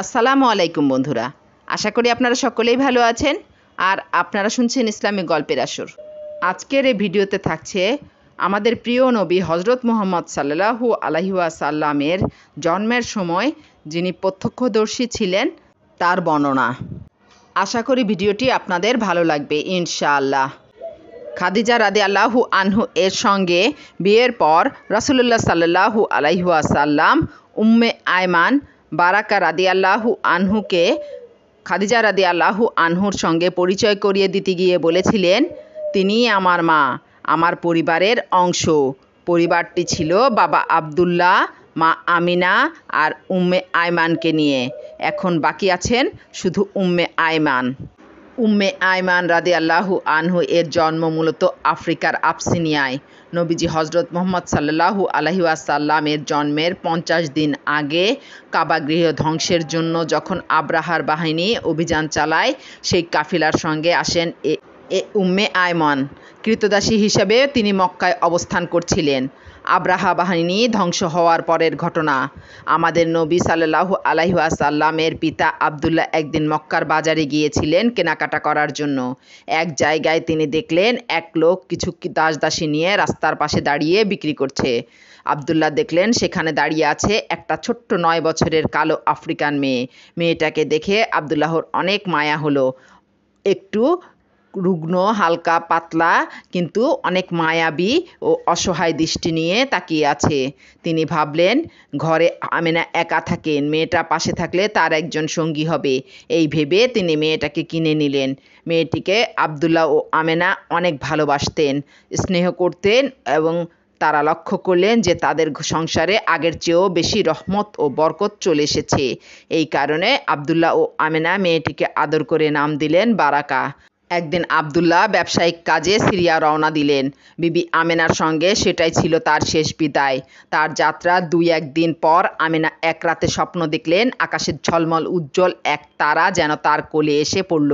আসসালামু আলাইকুম বন্ধুরা, আশা করি আপনারা সকলেই ভালো আছেন আর আপনারা শুনছেন ইসলামিক গল্পের আসর। আজকের এই ভিডিওতে থাকছে আমাদের প্রিয় নবী হজরত মুহাম্মদ সাল্লাল্লাহু আলাইহি ওয়াসাল্লামের জন্মের সময় যিনি প্রত্যক্ষদর্শী ছিলেন তার বর্ণনা। আশা করি ভিডিওটি আপনাদের ভালো লাগবে ইনশাআল্লাহ। খাদিজা রাদিয়াল্লাহু আনহু এর সঙ্গে বিয়ের পর রাসূলুল্লাহ সাল্লাল্লাহু আলাইহি ওয়াসাল্লাম উম্মে আয়মান বারাকা রাদিয়াল্লাহু আনহুকে খাদিজা রাদিয়াল্লাহু আনহুর সঙ্গে পরিচয় করিয়ে দিতে গিয়ে বলেছিলেন, তিনিই আমার মা, আমার পরিবারের অংশ। পরিবারটি ছিল বাবা আব্দুল্লাহ, মা আমিনা আর উম্মে আয়মানকে নিয়ে। এখন বাকি আছেন শুধু উম্মে আয়মান। উম্মে আয়মান রাদিয়াল্লাহু আনহু এর জন্ম মূলত আফ্রিকার আবসিনিয়ায়। নবীজি হজরত মুহাম্মদ সাল্লাল্লাহু আলাইহি ওয়াসাল্লামের জন্মের 50 দিন আগে কাবা গৃহ ধ্বংসের জন্য যখন আব্রাহার বাহিনী অভিযান চালায়, সেই কাফিলার সঙ্গে আসেন উম্মে আয়মান। কৃতদাসী হিসেবে তিনি মক্কায় অবস্থান করছিলেন। আব্রাহা বাহিনী ধ্বংস হওয়ার পরের ঘটনা। আমাদের নবী সাল্লাল্লাহু আলাইহি ওয়াসাল্লামের পিতা আব্দুল্লাহ একদিন মক্কার বাজারে গিয়েছিলেন কেনাকাটা করার জন্য। এক জায়গায় তিনি দেখলেন এক লোক কিছু দাসদাসী নিয়ে রাস্তার পাশে দাঁড়িয়ে বিক্রি করছে। আব্দুল্লাহ দেখলেন সেখানে দাঁড়িয়ে আছে একটা ছোট্ট 9 বছরের কালো আফ্রিকান মেয়ে। মেয়েটাকে দেখে আব্দুল্লাহর অনেক মায়া হলো। একটু রুগ্ন, হালকা পাতলা, কিন্তু অনেক মায়াবী ও অসহায় দৃষ্টি নিয়ে তাকিয়ে আছে। তিনি ভাবলেন, ঘরে আমেনা একা থাকেন, মেয়েটা পাশে থাকলে তার একজন সঙ্গী হবে। এই ভেবে তিনি মেয়েটাকে কিনে নিলেন। মেয়েটিকে আব্দুল্লাহ ও আমেনা অনেক ভালোবাসতেন, স্নেহ করতেন এবং তারা লক্ষ্য করলেন যে তাদের সংসারে আগের চেয়েও বেশি রহমত ও বরকত চলে এসেছে। এই কারণে আব্দুল্লাহ ও আমেনা মেয়েটিকে আদর করে নাম দিলেন বারাকা। একদিন আব্দুল্লাহ ব্যবসায়িক কাজে সিরিয়া রওনা দিলেন। বিবি আমেনার সঙ্গে সেটাই ছিল তার শেষ বিদায়। তার যাত্রা 2-1 দিন পর আমেনা এক রাতে স্বপ্ন দেখলেন, আকাশের ঝলমল উজ্জ্বল এক তারা যেন তার কোলে এসে পড়ল।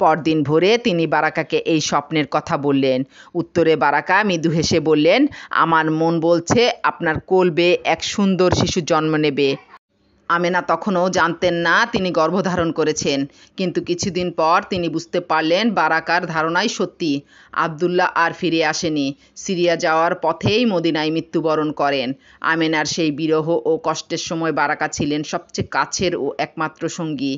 পরদিন ভোরে তিনি বারাকাকে এই স্বপ্নের কথা বললেন। উত্তরে বারাকা মৃদু হেসে বললেন, আমার মন বলছে আপনার কোল বেয়ে এক সুন্দর শিশু জন্ম নেবে। আমেনা তখনও জানতেন না তিনি গর্ভধারণ করেছেন, কিন্তু কিছুদিন পর তিনি বুঝতে পারলেন বারাকার ধারণাই সত্যি। আব্দুল্লাহ আর ফিরে আসেনি। সিরিয়া যাওয়ার পথেই মদিনায় মৃত্যুবরণ করেন। আমেনার সেই বিরহ ও কষ্টের সময় বারাকা ছিলেন সবচেয়ে কাছের ও একমাত্র সঙ্গী।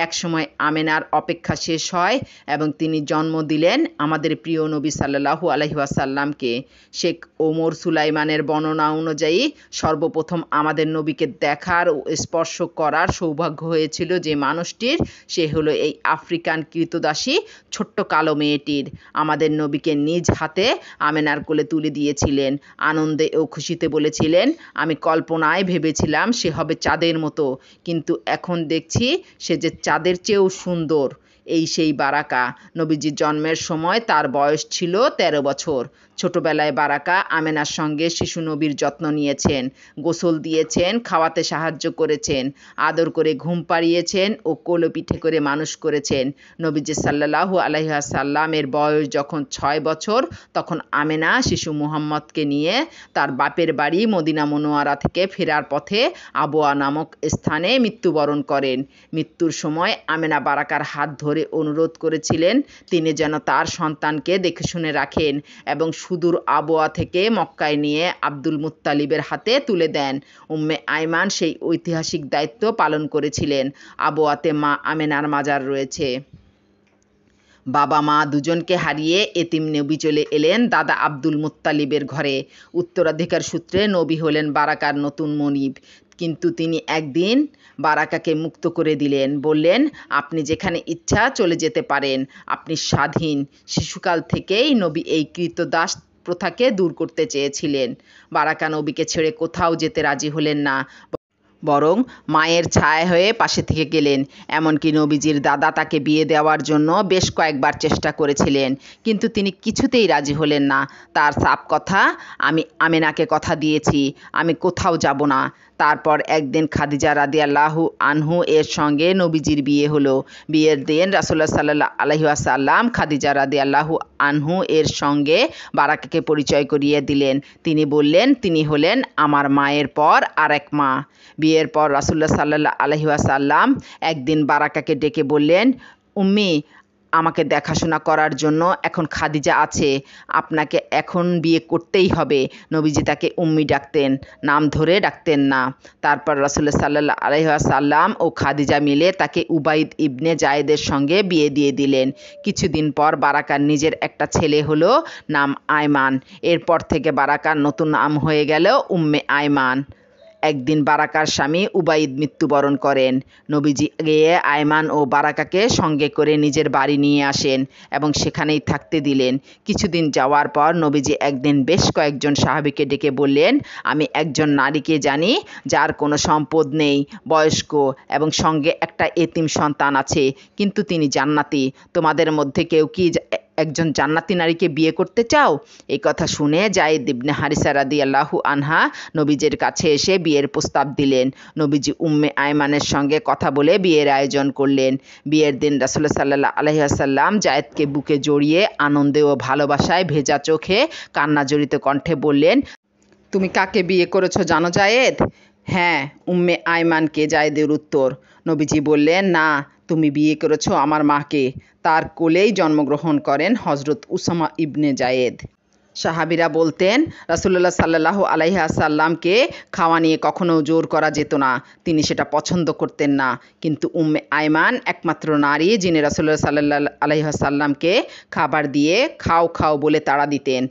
এক সময় আমেনার অপেক্ষা শেষ হয় এবং তিনি জন্ম দিলেন আমাদের প্রিয় নবী সাল্লাল্লাহু আলাইহি ওয়াসাল্লামকে। শেখ ওমর সুলাইমানের বর্ণনা অনুযায়ী সর্বপ্রথম আমাদের নবীকে দেখার ও স্পর্শ করার সৌভাগ্য হয়েছিল যে মানুষটির, সে হলো এই আফ্রিকান কৃতদাসী ছোট্ট কালো মেয়েটির। আমাদের নবীকে নিজ হাতে আমেনার কোলে তুলে দিয়েছিলেন। আনন্দে ও খুশিতে বলেছিলেন, আমি কল্পনায় ভেবেছিলাম সে হবে চাঁদের মতো, কিন্তু এখন দেখছি সে যে চাঁদের চেয়েও সুন্দর। এই সেই বারাকা। নবীজির জন্মের সময় তার বয়স ছিল 13 বছর। ছোটবেলায় বারাকা আমেনার সঙ্গে শিশু নবীর যত্ন নিয়েছেন, গোসল দিয়েছেন, খাওয়াতে সাহায্য করেছেন, আদর করে ঘুম পাড়িয়েছেন ও কোলে পিঠে করে মানুষ করেছেন। নবীজি সাল্লাল্লাহু আলাইহি ওয়াসাল্লামের বয়স যখন 6 বছর, তখন আমেনা শিশু মুহাম্মদকে নিয়ে তার বাপের বাড়ি মদিনা মুনওয়ারা থেকে ফেরার পথে আবওয়া নামক স্থানে মৃত্যুবরণ করেন। মৃত্যুর সময় আমেনা বারাকার হাত ধরে অনুরোধ করেছিলেন তিনি যেন তার সন্তানকে দেখে শুনে রাখেন এবং সুদূর আবওয়া থেকে মক্কায় নিয়ে আব্দুল মুত্তালিবের হাতে তুলে দেন। উম্মে আয়মান সেই ঐতিহাসিক দায়িত্ব পালন করেছিলেন। আবওয়াতে মা আমেনার মাজার রয়েছে। বাবা মা দুজনকে হারিয়ে এতিম নবী চলে এলেন দাদা আব্দুল মুত্তালিবের ঘরে। উত্তরাধিকার সূত্রে নবী হলেন বারাকার নতুন মনিব। কিন্তু তিনি একদিন বারাকাকে মুক্ত করে দিলেন, বললেন, আপনি যেখানে ইচ্ছা চলে যেতে পারেন, আপনি স্বাধীন। শিশুকাল থেকেই নবী এই কৃতদাস প্রথাকে দূর করতে চেয়েছিলেন। বারাকা নবীকে ছেড়ে কোথাও যেতে রাজি হলেন না, বরং মায়ের ছায়া হয়ে পাশে থেকে গেলেন। এমনকি নবীজির দাদা তাকে বিয়ে দেওয়ার জন্য বেশ কয়েকবার চেষ্টা করেছিলেন, কিন্তু তিনি কিছুতেই রাজি হলেন না। তার সাফ কথা, আমি আমেনাকে কথা দিয়েছি, আমি কোথাও যাব না। তারপর একদিন খাদিজা রাদিয়াল্লাহু আনহু এর সঙ্গে নবীজির বিয়ে হলো। বিয়ের দিন রাসূলুল্লাহ সাল্লাল্লাহু আলাইহি ওয়াসাল্লাম খাদিজা রাদিয়াল্লাহু আনহু এর সঙ্গে বারাকাকে পরিচয় করিয়ে দিলেন। তিনি বললেন তিনি হলেন আমার মায়ের পর আরেক মা। বিয়ের পর রাসূলুল্লাহ সাল্লাল্লাহু আলাইহি ওয়াসাল্লাম একদিন বারাকাকে ডেকে বললেন, উম্মি, আমাকে দেখাশোনা করার জন্য এখন খাদিজা আছে, আপনাকে এখন বিয়ে করতেই হবে। নবীজি তাকে উম্মি ডাকতেন, নাম ধরে ডাকতেন না। তারপর রাসূলুল্লাহ সাল্লাল্লাহু আলাইহি ওয়াসাল্লাম ও খাদিজা মিলে তাকে উবাইদ ইবনে জায়েদের সঙ্গে বিয়ে দিয়ে দিলেন। কিছুদিন পর বারাকার নিজের একটা ছেলে হলো, নাম আয়মান। এরপর থেকে বারাকার নতুন নাম হয়ে গেল উম্মে আয়মান। একদিন বারাকার স্বামী উবাইদ মৃত্যুবরণ করেন। নবীজি গিয়ে আয়মান ও বারাকাকে সঙ্গে করে নিজের বাড়ি নিয়ে আসেন এবং সেখানেই থাকতে দিলেন। কিছুদিন যাওয়ার পর নবীজি একদিন বেশ কয়েকজন সাহাবীকে ডেকে বললেন, আমি একজন নারীকে জানি যার কোনো সম্পদ নেই, বয়স্ক এবং সঙ্গে একটা এতিম সন্তান আছে, কিন্তু তিনি জান্নাতি। তোমাদের মধ্যে কেউ কি একজন জান্নাতি নারীকে বিয়ে করতে চাও? এই কথা শুনে যায়েদ ইবনে হারিসা রাদিয়াল্লাহু আনহা নবীজির কাছে এসে বিয়ের প্রস্তাব দিলেন। নবীজি উম্মে আয়মানের সঙ্গে কথা বলে বিয়ের আয়োজন করলেন। বিয়ের দিন রাসূলুল্লাহ সাল্লাল্লাহু আলাইহি ওয়াসাল্লাম যায়েদকে বুকে জড়িয়ে আনন্দে ও ভালোবাসায় ভেজা চোখে কান্না জড়িত কণ্ঠে বললেন, তুমি কাকে বিয়ে করেছো জানো যায়েদ? হ্যাঁ, উম্মে আয়মানকে। যায়েদের উত্তর। নবীজি বললেন, না, তুমি বিয়ে করেছো আমার মাকে। তার কোলেই জন্মগ্রহণ করেন হজরত উসামা ইবনে জায়েদ। সাহাবীরা বলতেন, রাসূলুল্লাহ সাল্লাল্লাহু আলাইহি ওয়াসাল্লামকে খাওয়া নিয়ে কখনো জোর করা যেত না, তিনি সেটা পছন্দ করতেন না। কিন্তু উম্মে আয়মান একমাত্র নারী যিনি রাসূলুল্লাহ সাল্লাল্লাহু আলাইহি ওয়াসাল্লামকে খাবার দিয়ে খাও খাও বলে তাড়া দিতেন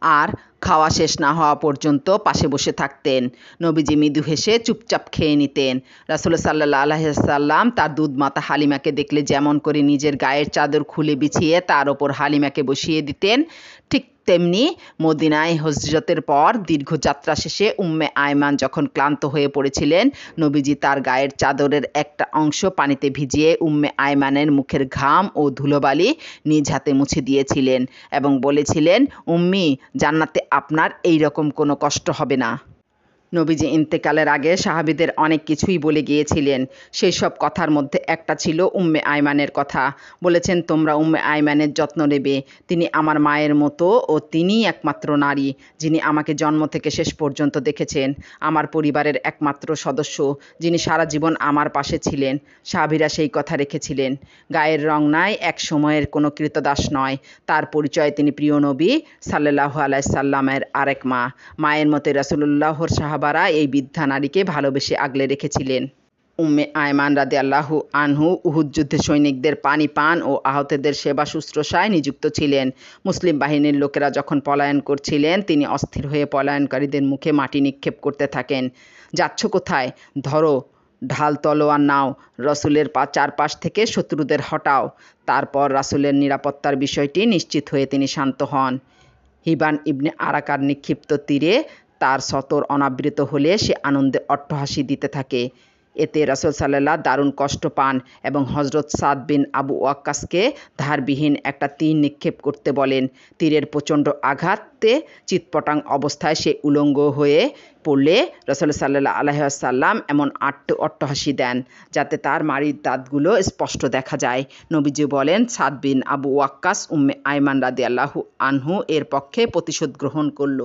আর খাওয়া শেষ না হওয়া পর্যন্ত পাশে বসে থাকতেন। নবীজি মৃদু হেসে চুপচাপ খেয়ে নিতেন। রাসূলুল্লাহ সাল্লাল্লাহু আলাইহি ওয়াসাল্লাম তার দুধ মাতা হালিমাকে দেখলে যেমন করে নিজের গায়ের চাদর খুলে বিছিয়ে তার ওপর হালিমাকে বসিয়ে দিতেন, ঠিক তেমনি মদিনায় হিজরতের পর দীর্ঘ যাত্রা শেষে উম্মে আয়মান যখন ক্লান্ত হয়ে পড়েছিলেন, নবীজি তার গায়ের চাদরের একটা অংশ পানিতে ভিজিয়ে উম্মে আয়মানের মুখের ঘাম ও ধুলোবালি নিজ হাতে মুছে দিয়েছিলেন এবং বলেছিলেন, উম্মি, জান্নাতে আপনার এই রকম কোনো কষ্ট হবে না। নবীজি ইন্তেকালের আগে সাহাবীদের অনেক কিছুই বলে গিয়েছিলেন। সেই সব কথার মধ্যে একটা ছিল উম্মে আয়মানের কথা। বলেছেন, তোমরা উম্মে আয়মানের যত্ন নেবে। তিনি আমার মায়ের মতো ও তিনিই একমাত্র নারী যিনি আমাকে জন্ম থেকে শেষ পর্যন্ত দেখেছেন, আমার পরিবারের একমাত্র সদস্য যিনি সারা জীবন আমার পাশে ছিলেন। সাহাবীরা সেই কথা রেখেছিলেন। গায়ের রং নাই, এক সময়ের কোনো কৃতদাস নয়। তার পরিচয় তিনি প্রিয় নবী সাল্লাল্লাহু আলাইহি সাল্লামের আরেক মা। মায়ের মতে রাসূলুল্লাহর সাহাবারা এই বৃদ্ধা নারীকে ভালোবেসে আগলে রেখেছিলেন। উম্মে আয়মান রাদিয়াল্লাহু আনহু উহুদ যুদ্ধে সৈনিকদের পানি পান ও আহতদের সেবা শুশ্রূষায় নিযুক্ত ছিলেন। মুসলিম বাহিনীর লোকেরা যখন পলায়ন করছিলেন, তিনি অস্থির হয়ে পলায়নকারীদের মুখে মাটি নিক্ষেপ করতে থাকেন। যাচ্ছ কোথায়? ধরো ঢাল তলোয়ার নাও, রাসূলের চারপাশ থেকে শত্রুদের হটাও। তারপর রাসূলের নিরাপত্তার বিষয়টি নিশ্চিত হয়ে তিনি শান্ত হন। হিবান ইবনে আরাকার নিক্ষিপ্ত তীরে তার সতর অনাবৃত হলে সে আনন্দে অট্টহাসি দিতে থাকে। এতে রাসূল সাল্লাল্লাহু দারুণ কষ্ট পান এবং হযরত সাদ বিন আবু ওয়াক্কাসকে ধারবিহীন একটা তীর নিক্ষেপ করতে বলেন। তীরের প্রচণ্ড আঘাতে চিৎপটাং অবস্থায় সে উলঙ্গ হয়ে পড়লে রাসূল সাল্লাল্লাহু আলাইহি ওয়াসাল্লাম এমন অট্টহাসি দেন যাতে তার মাড়ির দাঁতগুলো স্পষ্ট দেখা যায়। নবীজি বলেন, সাদ বিন আবু ওয়াক্কাস উম্মে আয়মান রাদিয়াল্লাহু আনহু এর পক্ষে প্রতিশোধ গ্রহণ করল।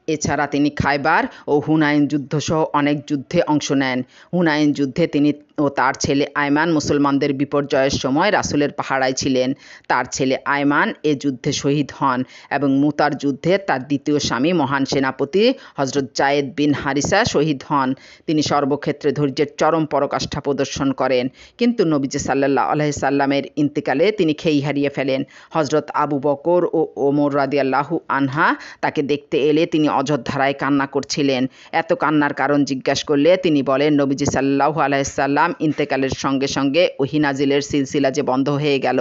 এছাড়া তিনি খায়বার ও হুনাইন যুদ্ধসহ অনেক যুদ্ধে অংশ নেন। হুনাইন যুদ্ধে তিনি ও তার ছেলে আয়মান মুসলমানদের বিপর্যয়ের সময় রাসূলের পাহারায় ছিলেন। তার ছেলে আয়মান এ যুদ্ধে শহীদ হন এবং মুতার যুদ্ধে তার দ্বিতীয় স্বামী মহান সেনাপতি হযরত যায়েদ বিন হারিসা শহীদ হন। তিনি সর্বক্ষেত্রে ধৈর্যের চরম পরাকাষ্ঠা প্রদর্শন করেন। কিন্তু নবীজি সাল্লাল্লাহু আলাইহি সাল্লামের ইন্তেকালে তিনি খেই হারিয়ে ফেলেন। হযরত আবু বকর ও ওমর রাদিয়াল্লাহু আনহা তাকে দেখতে এলে তিনি অঝোরধারায় কান্না করছিলেন। এত কান্নার কারণ জিজ্ঞাসা করলে তিনি বলেন, নবীজি সাল্লাল্লাহু আলাইহি সাল্লাম ইন্তেকালের সঙ্গে সঙ্গে ওহী নাজিলের সিলসিলা যে বন্ধ হয়ে গেল।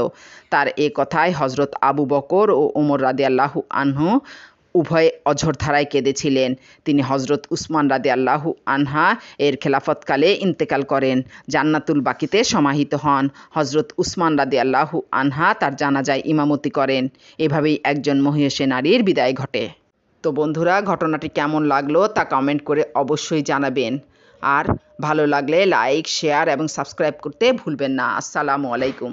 তার এ কথায় হযরত আবু বকর ও ওমর রাদিয়াল্লাহু আনহু উভয়ে অঝোরধারায় কেঁদেছিলেন। তিনি হযরত উসমান রাদিয়াল্লাহু আনহা এর খেলাফতকালে ইন্তেকাল করেন, জান্নাতুল বাকিতে সমাহিত হন। হযরত উসমান রাদিয়াল্লাহু আনহা তার জানাজায় ইমামতি করেন। এভাবেই একজন মহিয়সী নারীর বিদায় ঘটে। তো বন্ধুরা, ঘটনাটি কেমন লাগলো তা কমেন্ট করে অবশ্যই জানাবেন। আর ভালো লাগলে লাইক, শেয়ার এবং সাবস্ক্রাইব করতে ভুলবেন না। আসসালামু আলাইকুম।